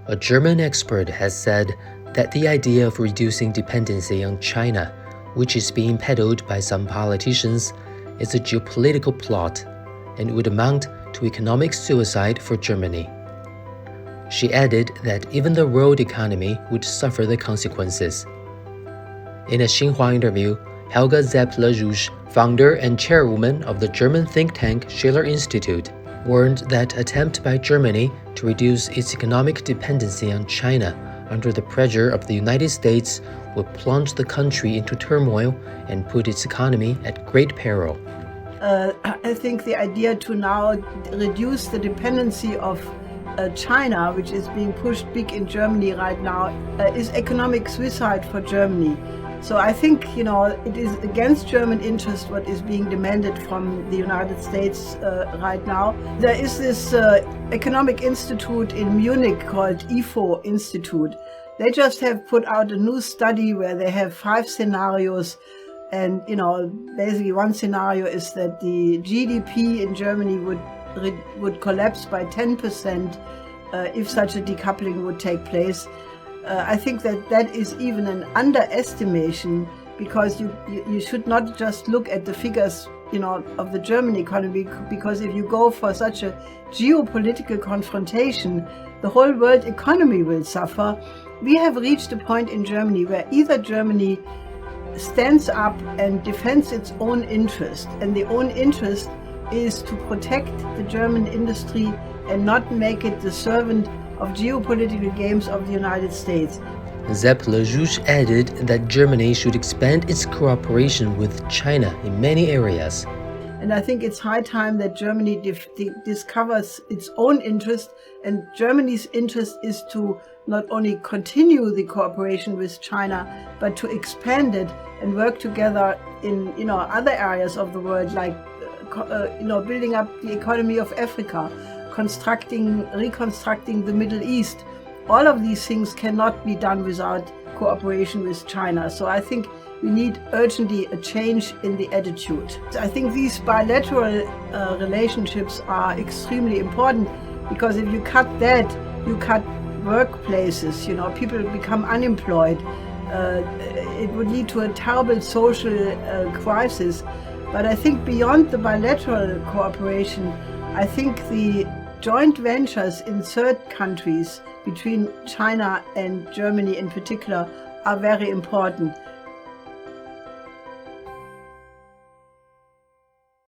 A German expert has said that the idea of reducing dependency on China, which is being peddled by some politicians, is a geopolitical plot and would amount to economic suicide for Germany. She added that even the world economy would suffer the consequences. In a Xinhua interview, Helga Zepp-LaRouche, founder and chairwoman of the German think tank Schiller Institute, warned that attempt by Germany to reduce its economic dependency on China under the pressure of the United States would plunge the country into turmoil and put its economy at great peril. I think the idea to now reduce the dependency of China, which is being pushed big in Germany right now, is economic suicide for Germany. So I think, it is against German interest what is being demanded from the United States right now. There is this economic institute in Munich called IFO Institute. They just have put out a new study where they have 5 scenarios. And, basically one scenario is that the GDP in Germany would collapse by 10% if such a decoupling would take place. I think that is even an underestimation, because you should not just look at the figures, of the German economy, because if you go for such a geopolitical confrontation, the whole world economy will suffer. We have reached a point in Germany where either Germany stands up and defends its own interest, and the own interest is to protect the German industry and not make it the servant of geopolitical games of the United States. Zepp-LaRouche added that Germany should expand its cooperation with China in many areas. And I think it's high time that Germany discovers its own interest, and Germany's interest is to not only continue the cooperation with China, but to expand it and work together in other areas of the world, like building up the economy of Africa, reconstructing the Middle East. All of these things cannot be done without cooperation with China. So I think we need urgently a change in the attitude. I think these bilateral relationships are extremely important, because if you cut that, you cut workplaces, people become unemployed. It would lead to a terrible social crisis. But I think beyond the bilateral cooperation, I think the joint ventures in third countries between China and Germany in particular are very important.